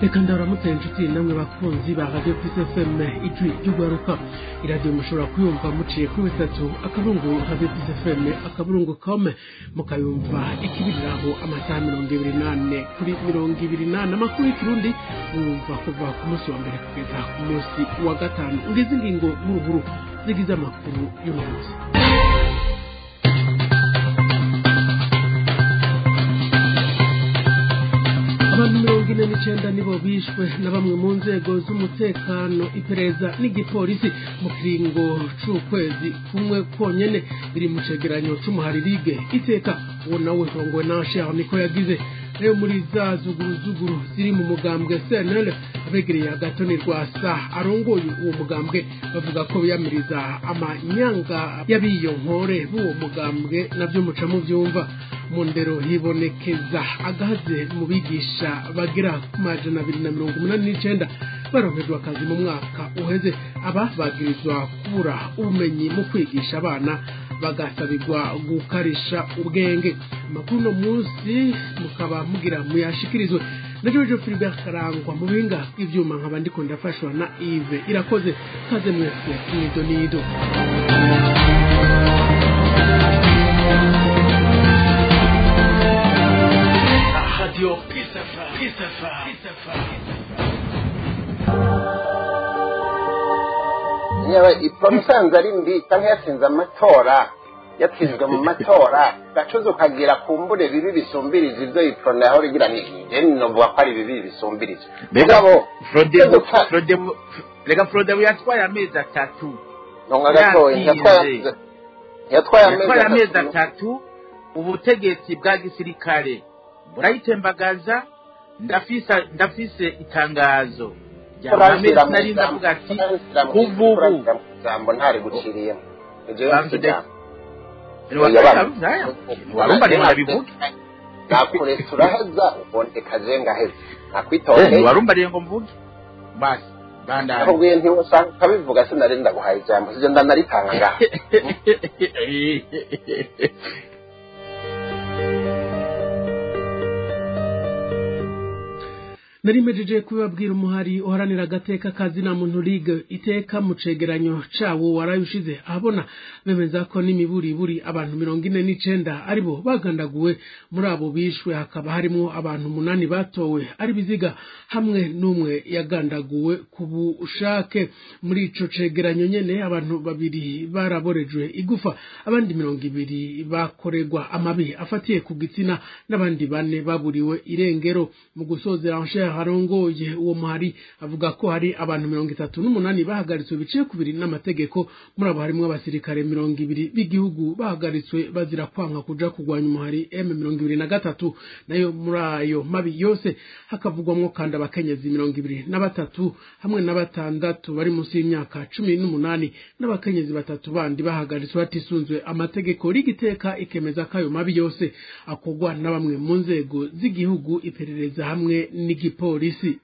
reka ndaramutse inshuti namwe bakunzi ba Radio Peace FM ijwi ry'ugaruka iradio mushobora kuyumva muciye kuri wetatu akaburungu Radio Peace FM akaburungu.com mukayumva ikibiriraho amasaha 28 kuri 28 amakuru y'ikirundi mwumva kuva ku munsi wa mbere kugeza ku munsi wa gatanu ngize ingingo nkuru zigize amakuru y'umunsi. Abantu 49 nibo bishwe na bamwe mu nzego z'umutekano ipereza n'igipolisi mu kiringo c'ukwezi kumwe konyene biri mu cegeranyo c'umuharirige iteka uwo nawe hongwe na Sheikh niko yagize rero muri za zuguru ziri mu mugambwe CNL abegereye agatoni rwasa arongoye uwo mugambwe bavuga ko biyamiriza amanyanga y'abiyo nkore b'uwo mugambwe navyo muca mu vyumva mu ndero hibonekeza agahaze mu bigisha bagera ku 289 baronkejwe akazi mu mwaka uheze aba bagirizwa kubura ubumenyi mu kwigisha abana bagasabirwa gukarisha ubwenge. Amakuru no munsi mukaba mugira muyashikirizwe na George Philibert Karangwa mu binga ivyuma nkaba ndiko ndafashwa na Yves Irakoze kaze mwese nido Radio Peace yawe ipromusanze ari mbi canke yatsinze amatora yatsinzwe mu matora gacuzo kagira kumbure bibi bisumbiriza ivyo iprona aho rigira nije novuga ko ari bibi bisumbiriza mugabo Frode yatwaye amezi 3 nonga gatoye yatwaye amezi 3 ubutegetsi bwa gisirikare burayitembagaza ndafise itangazo amezi nari ndavuga ati kuvubu zambo ntari guciriye warumva rero bivuga nakure turahaza ubonde kazenga heze nakwitoke warumva rero ngo mvuge basi bandana aho gwe nti usanga kabivuga sinari ndaguhaye jambo sije ndanaritanga ngaha narimejeje kubabwira umuhari uharanira agateka kazi na muntu ligue iteka mu cegeranyo cawo warayushize abona bemeza ko n'imiburiburi abantu 49 aribo bagandaguwe muri abo bishwe hakaba harimo abantu 8 batowe ari biziga hamwe n'umwe yagandaguwe ku bushake muri ico cegeranyo nyene abantu 2 baraborejwe igufa abandi 200 bakoregwa amabi afatiye ku gitsina n'abandi 4 baburiwe irengero mu gusozera harongoye uwo muhari avuga ko hari abantu 38 bahagaritswe biciye kubiri n'amategeko muri abo harimo abasirikare 200 b'igihugu bahagaritswe bazira kwanga kuja kugwanya umuhari M23 nayo muri ayo mabi yose hakavugwamwo kandi abakenyezi 23 hamwe n'abatandatu bari munsi y'imyaka 18 n'abakenyezi 3 bandi bahagaritswe batisunzwe amategeko rigiteka ikemeza ko ayo mabi yose akogwa na bamwe mu nzego z'igihugu iperereza hamwe polisi.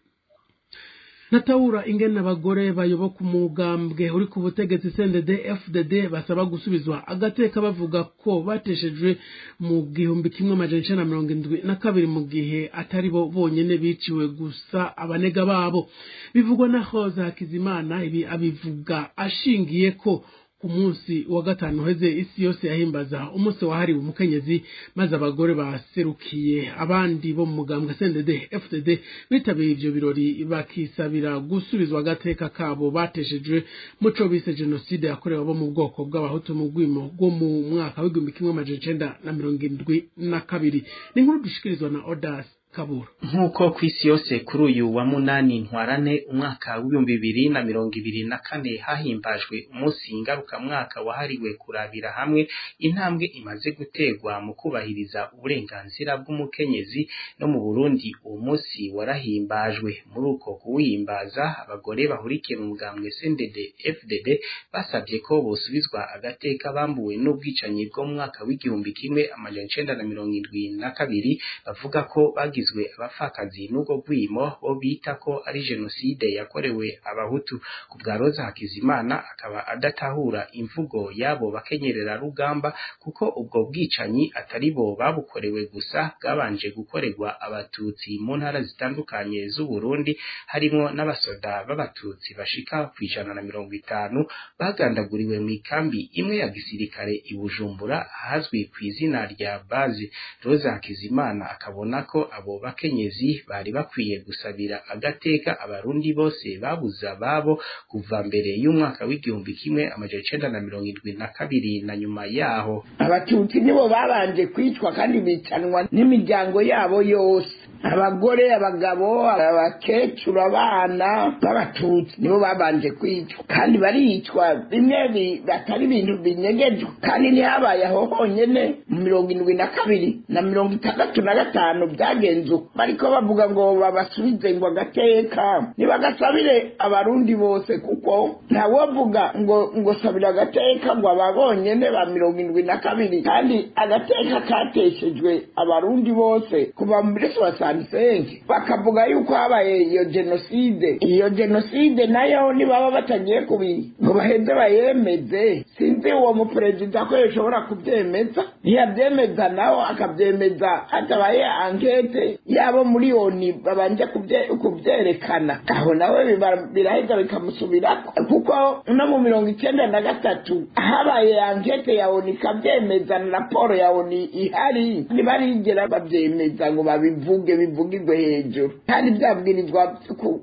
Nataura ingene abagore bayoboka umugambwe uri ku butegetsi CNDD FDD basaba gusubizwa agateka bavuga ko bateshejwe mu 1972 mu gihe atari bo bonyene biciwe gusa abanega babo bivugwa na Rose Hakizimana ibi abivuga ashingiye ko ku munsi wa gatanu heze isi yose yahimbaza umunsi wahariwe umukenyezi maze abagore baserukiye abandi bo mu mugambwe CNDD FDD bitabiye ivyo birori bakisabira gusubizwa agateka kabo bateshejwe muco bise genocide yakorewe abo mu bwoko bw'abahutu mu gwimo go mu mwaka wa 1972 n'inkuru dushikirizwa na Odas Kabura. Nkuko kw'isi yose kuri uyu wa munani ntwarane umwaka wa 2024 hahimbajwe umunsi ngaruka mwaka wahariwe kurabira hamwe intambwe imaze gutegwa mu kubahiriza uburenganzira bw'umukenyezi no mu Burundi uwo munsi warahimbajwe muri uko kuwihimbaza abagore bahurikiye mu mugambwe CNDD FDD basabye ko bosubizwa agateka bambuwe n'ubwicanyi bwo mu mwaka wa 1972 bavuga ko bagize bagizwe abapfakazi n'ubwo bwimo bo bita ko ari jenoside yakorewe abahutu. Ku bwa Roza Hakizimana akaba adatahura imvugo yabo bakenyerera rugamba kuko ubwo bwicanyi atari bo babukorewe gusa, bwabanje gukorerwa abatutsi mu ntara zitandukanye z'u Burundi, harimo n'abasoda b'abatutsi bashika ku 150 bagandaguriwe mu ikambi imwe ya gisirikare i Bujumbura ahazwi ku izina rya Bazi. Roza Hakizimana akabona ko abo bakenyezi bari bakwiye gusabira agateka abarundi bose babuza babo kuva mbere y'umwaka w'igihumbi kimwe amajana 1972 na nyuma yaho. Abatutsi nibo babanje kwicwa kandi bicanwa n'imiryango yabo yose, abagore, abagabo, abakecuru, abana b'abatutsi nibo babanje kwicwa kandi baricwa bimwe batari ibintu binyegejwe, kandi ntihabaye aho honyene mu 72 na 65 byagenze bariko bavuga ngo babasubize ngo agateka nibagasabire abarundi bose, kuko ntawovuga ngo sabira agateka ngo ababonyene ba 72 kandi agateka kateshejwe abarundi bose kuva mu 1965 bakavuga yuko habaye iyo jenoside nayo nibaba batagiye ngo baheze bayemeze. Sinzi uwo muperezida ko yashobora kubyemeza, ntiyabyemeza naho akabyemeza hatabaye ankete yabo muri ONU babanje kubyerekana, aho nawe biraheza bikamusubirako, kuko no mu 1993 habaye ankete ya ONU ikabyemeza na raporo ya ONU ihari, ntibarigera babyemeza ngo bivugirwe hejuru, kandi byabwirizwa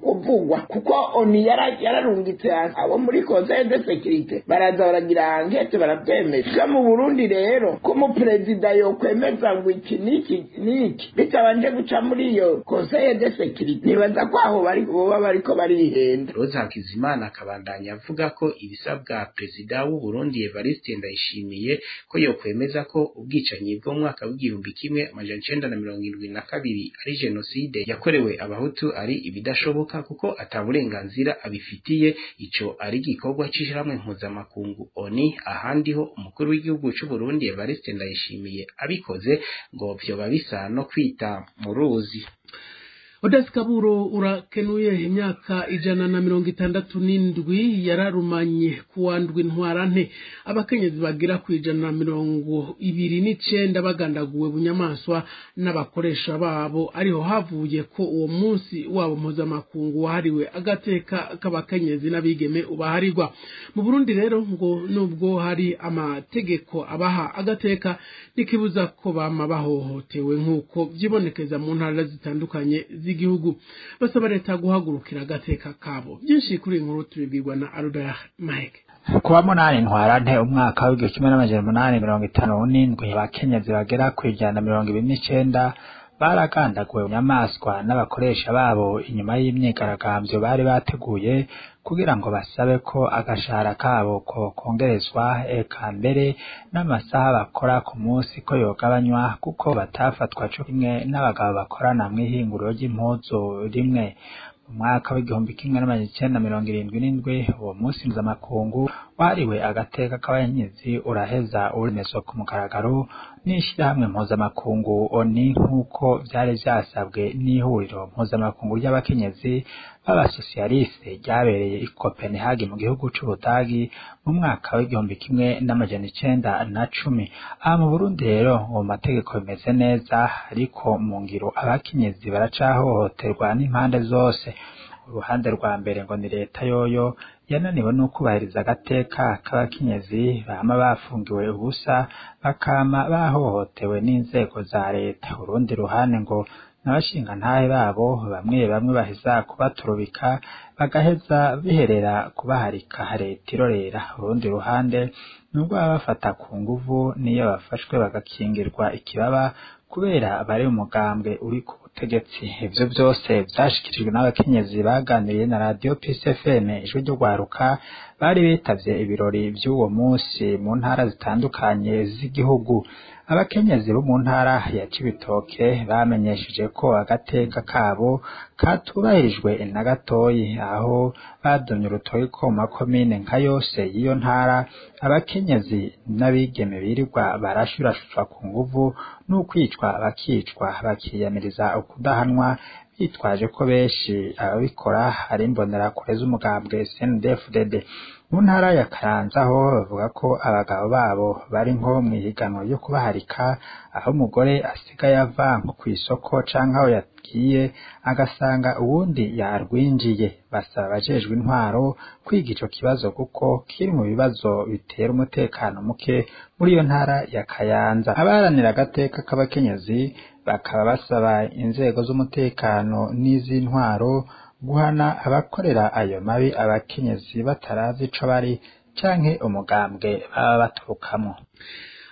kuvugwa kuko ONU yararungitse abo muri Conseil de Sécurité baraza baragira ankete barabyemeza. Mu Burundi rero ko umuperezida yokwemeza ngo iki niki bitabanje guca muri iyo Conseil de Sécurité, nibaza ko aho bariko barihenda. Roza Hakizimana akabandanya avuga ko ibisabwa perezida w'u Burundi Evariste Ndayishimiye ko yokwemeza ko ubwicanyi bwo mu mwaka w'igihumbi kimwe amajana 1972 ari jenoside yakorewe abahutu ari ibidashoboka kuko ataburenganzira abifitiye. Ico ari gikorwa c'ishiramwe mpuzamakungu ONU, ahandi ho umukuru w'igihugu c'u Burundi Evariste Ndayishimiye abikoze ngo vyoba bisa no kwita mu ruzi. Odasi Kaburo urakenuye imyaka 167 yararumanye kuwandwi ntwarante abakenyezi bagira ku 129 bagandaguwe bunyamaswa n'abakoresha babo, ariho havuye ko uwo munsi wabo mpuzamakungu wahariwe agateka k'abakenyezi n'abigeme ubaharirwa. Mu Burundi rero ngo nubwo hari amategeko abaha agateka nikibuza ko bama bahohotewe nk'uko byibonekeza mu ntara zitandukanye z'igihugu, basaba leta guhagurukira agateka kabo. Byinshi kuri inkuru tubibwirwa na Aruda Mike. Kuwa munani ntwarante umwaka w'1957 abakenyezi bagera ku 129 baragandaguwe bunyamaswa n'abakoresha babo inyuma y'imyigaragambyo bari bateguye kugira ngo basabe ko agashahara kabo ko kongerezwa, eka mbere n'amasaha bakora ku munsi ko yogabanywa kuko batafatwa cyo kimwe n'abagabo bakorana mu ihinguriro ry'impuzu rimwe. Mu mwaka w'igihumbi kimwe n'amajana 1977 uwo munsi mpuzamakungu wahariwe agateka k'abakenyezi uraheza uremezwa ku mugaragaro n'ishyirahamwe mpuzamakungu ONU nk'uko byari byasabwe n'ihuriro mpuzamakungu ry'abakenyezi b'abasosiyaliste ryabereye i Copenhagen mu gihugu c'Ubudagi mu mwaka w'igihumbi kimwe n'amajana 1910. Aha mu Burundi rero mu mategeko bimeze neza, ariko mu ngiro abakenyezi baracahohoterwa n'impande zose. Uruhande rwa mbere ngo ni leta yoyo yananiwe no kubahiriza agateka k'abakenyezi bama bafungiwe ubusa bakama bahohotewe n'inzego za leta. Urundi ruhande ngo n'abashinga ntahe babo bamwe baheza kubaturubika bagaheza biherera kubaharika leta irorera. Urundi ruhande nubwo bafata ku nguvu niyo bafashwe bagakingirwa ikibaba kubera bari umugambwe uri ku butegetsi. Ivyo byose byashikirijwe n'abakenyezi baganiriye na Radio Peace FM ijwi ryo gwaruka, bari bitavye ibirori vy'uwo munsi mu ntara zitandukanye z'igihugu. Abakenyezi bo mu ntara ya Cibitoke bamenyesheje ko agateka kabo katubahirijwe na gatoyi, aho badomye urutoki ko mu makomine nka yose y'iyo ntara abakenyezi n'abigeme birirwa barashurashurwa ku nguvu n'ukwicwa bakicwa bakiyamiriza ukudahanwa, bitwaje ko benshi ababikora ari imbonerakure z'umugambwe CNDD-FDD. Mu ntara ya Kayanza ho bavuga ko abagabo babo bari nko mw'ihiganwa ryo kubaharika, aho umugore asigaye ava nko kw'isoko canke aho yagiye agasanga uwundi yarwinjiye. Basaba abajejwe intwaro kwiga ico kibazo kuko kiri mu bibazo bitera umutekano muke muri iyo ntara ya Kayanza. Abaharanira agateka k'abakenyezi bakaba basaba inzego z'umutekano n'iz'intwaro guhana abakorera ayo mabi abakenyezi batarazi ico bari canke umugambwe baba baturukamwo.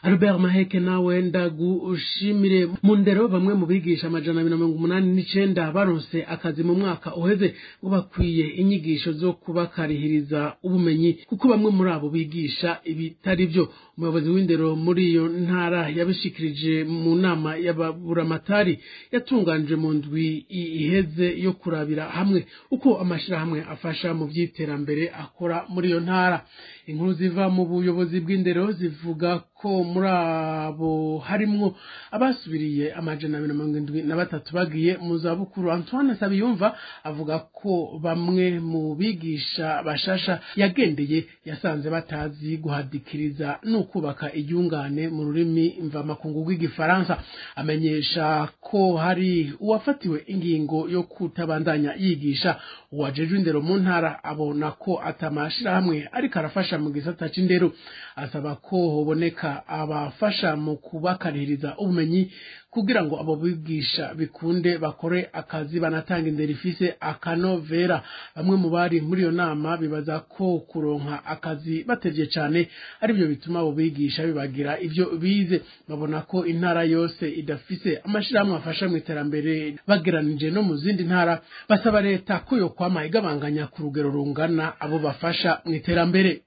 Albert Maheke nawe ndagushimire. Mu ndero bamwe mu bigisha 289 baronse akazi mu mwaka uheze ngo bakwiye inyigisho zo kubakarihiriza ubumenyi kuko bamwe muri abo bigisha ibitari byo. Umuyobozi w'indero muri iyo ntara yabishikirije mu nama y'ababuramatari yatunganije mu ndwi iheze yo kurabira hamwe uko amashirahamwe afasha mu vy'iterambere akora muri iyo ntara. Inkuru ziva mu buyobozi bw'indero zivuga ko muri abo harimwo abasubiriye 273 bagiye mu zabukuru. Antoine Sabiyumva avuga ko bamwe mu bigisha bashasha yagendeye yasanze batazi guhadikiriza no kubaka iryungane mu rurimi mvamakungu rw'igifaransa. Amenyesha ko hari uwafatiwe ingingo yo kutabandanya yigisha. Uwajejwe indero mu ntara abona ko atamashira hamwe ariko arafasha mu gisata c'indero. Asaba ko hoboneka abafasha mu kubakarihiriza ubumenyi kugira ngo abo bigisha bikunde bakore akazi banatanga indero ifise akanovera. Bamwe mu bari muri iyo nama bibaza ko kuronka akazi batevye cane ari byo bituma abo bigisha bibagira ivyo bize. Babona ko intara yose idafise amashirahamwe afasha mu iterambere bageranije no mu zindi ntara. Basaba leta ko yo kwama igabanganya ku rugero rungana abo bafasha mu iterambere.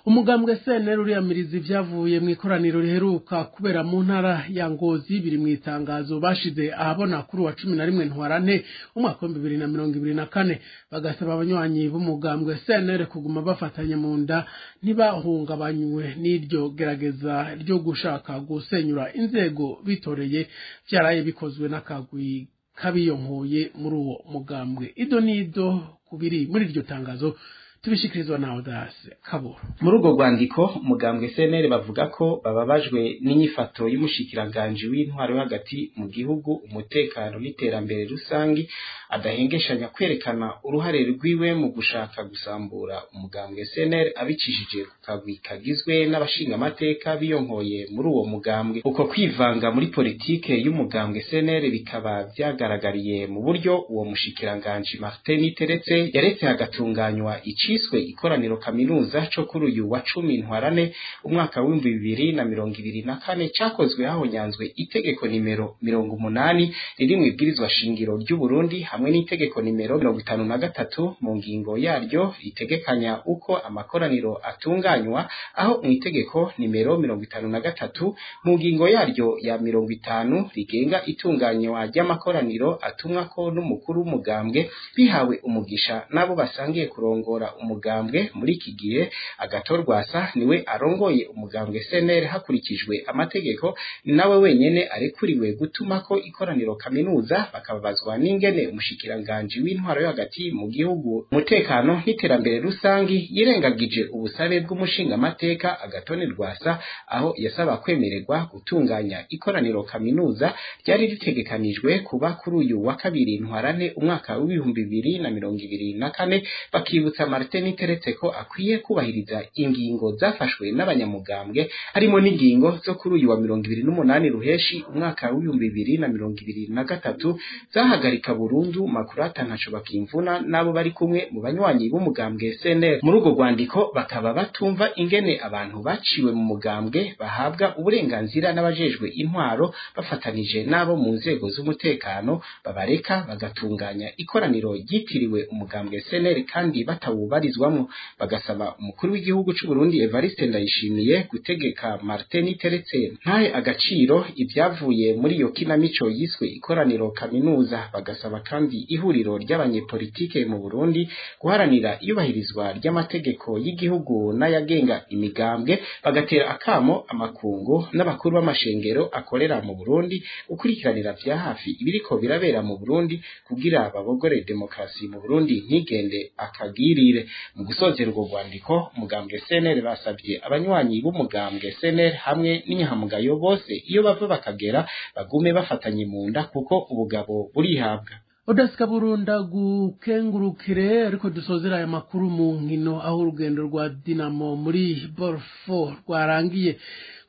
Umugambwe CNL uriyamiriza ivyavuye mu ikoraniro riheruka kubera mu ntara ya Ngozi biri mu itangazo bashize ahabona kuri wa 11 Ntwarante umwaka wa 2024. Bagasaba abanywanyi b'umugambwe CNL kuguma bafatanya mu nda ntibahungabanywe n'iryo gerageza ryo gushaka gusenyura inzego bitoreye vyaraye bikozwe n'akagwi kabiyonkoye muri uwo mugambwe. Ido nido kubiri muri iryo tangazo tubishikirizwa na Audace Kabura. Muri urwo rwandiko umugambwe CNL bavuga ko bababajwe n'inyifato y'umushikiranganje w'intwaro yo hagati mu gihugu, umutekano n'iterambere rusangi adahengeshanya kwerekana uruhare rwiwe mu gushaka gusambura umugambwe CNL abicishije ku kagwi kagizwe n'abashinga amateka biyonkoye muri uwo mugambwe. Uko kwivanga muri politike y'umugambwe CNL bikaba vyagaragariye mu buryo uwo mushikiranganje Martin Teretse yaretse hagatunganywa ciswe ikoraniro kaminuza cyo kuri uyu wa 10 Ntwarante umwaka wa 2024 cyakozwe hahonyanzwe itegeko nimero 80 riri mu ibwirizwa shingiro ry'u Burundi hamwe n'itegeko nimero 53 mu ngingo yaryo ritegekanya uko amakoraniro atunganywa, aho mu itegeko nimero 53 mu ngingo yaryo ya 50 rigenga itunganywa ry'amakoraniro atumwa ko n'umukuru w'umugambwe bihawe umugisha nabo basangiye kurongora umugambwe. Muri iki gihe Agatorwasa niwe arongoye umugambwe CNL hakurikijwe amategeko, nawe wenyene arekuriwe gutuma ko ikoraniro kaminuza bakabazwa n'ingene umushikiranganje w'intwaro yo hagati mu gihugu, umutekano n'iterambere rusangi yirengagije ubusabe bw'umushinga amateka Agatorwasa, aho yasaba kwemererwa gutunganya ikoraniro kaminuza ryari ritegekanijwe kuba kuri uyu wa 2 Ntwarante umwaka wa 2024. Bakibutsa Martin Teretse ko akwiye kubahiriza ingingo zafashwe n'abanyamugambwe harimo n'ingingo zo kuri uyu wa 28 Ruheshi umwaka wa 2023 zahagarika burundu Makurata ntaco bakimvuna nabo bari kumwe mu banywanyi b'umugambwe CNL. Muri urwo rwandiko bakaba batumva ingene abantu baciwe mu mugambwe bahabwa uburenganzira n'abajejwe intwaro bafatanije nabo mu nzego z'umutekano babareka bagatunganya ikoraniro ryitiriwe umugambwe CNL kandi batawuba babarizwamo bagasaba umukuru w'igihugu c'u Burundi Evariste Ndayishimiye gutegeka Martin Teretse ntahe agaciro ibyavuye muri iyo kinamico yiswe ikoraniro kaminuza bagasaba kandi ihuriro ry'abanyepolitike mu Burundi guharanira iyubahirizwa ry'amategeko y'igihugu n'ayagenga imigambwe bagatera akamo amakungu n'abakuru b'amashengero akorera mu Burundi ukurikiranira vya hafi ibiriko birabera mu Burundi kugira babogore demokrasi mu Burundi ntigende akagirire mu gusozera urwo rwandiko umugambwe CNL basabye abanywanyi b'umugambwe CNL hamwe n'inyahamugayo bose iyo bava bakagera bagume bafatanye mu nda kuko ubugabo burihabwa. Odasika Burunda gukengurukire ariko dusozera aya makuru mu nkino aho urugendo rwa Dinamo muri Borfo rwarangiye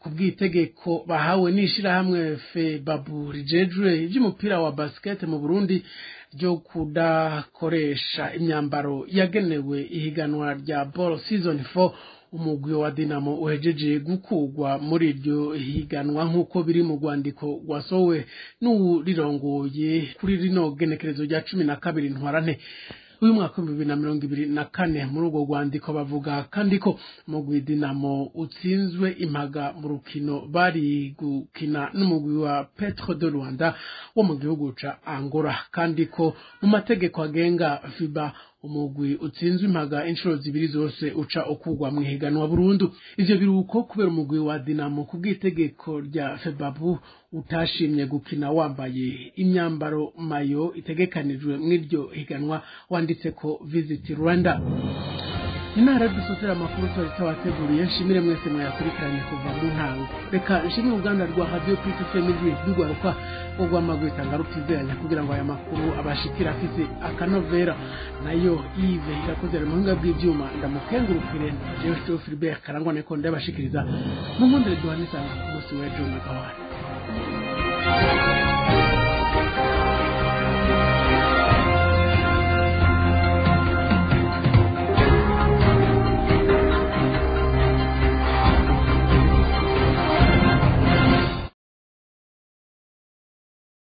kubwitegeko bahawe n'ishirahamwe FEBABU rijejwe iby'umupira wa basket mu Burundi ryo kudakoresha imyambaro yagenewe ihiganwa rya Ball Season 4 umugwi wa Dinamo uhejeje gukugwa muri iryo higanwa nk'uko biri mu rwandiko rwasowe n'urirongoye kuri rino genekerezo rya 12 ntwarante uyu mwaka 2024 muri urwo rwandiko bavuga kandi ko umugwi Dinamo utsinzwe impaga mu rukino bari gukina n'umugwi wa Petro de Rwanda wo mu gihugu ca Angola kandi ko mu mategeko agenga FIBA umugwi utsinzwe impaga inshuro zibiri zose uca ukugwa mu higanwa burundu. Ivyo biruko kubera umugwi wa Dinamo kubwitegeko rya FEBABU utashimye gukina wambaye imyambaro mayo itegekanijwe mw'iryo higanwa wanditse ko Visit Rwanda. Inara dusotera amakuru twabateguriye nshimire mwese mwayakurikiranye kuva mu ntango. Reka nshimire uruganda rwa Radio Plus Family rw'Igwaruka ogwa magwita ngarutizenya kugira ngo aya makuru abashikira afise akanovera nayo Yves irakozera mu hinga bw'ivyuma ndamukengurukire jewe Philbert Karangwa neko ndabashikiriza mu nkundire duhanisa ku munsi w'ejo na gahwana.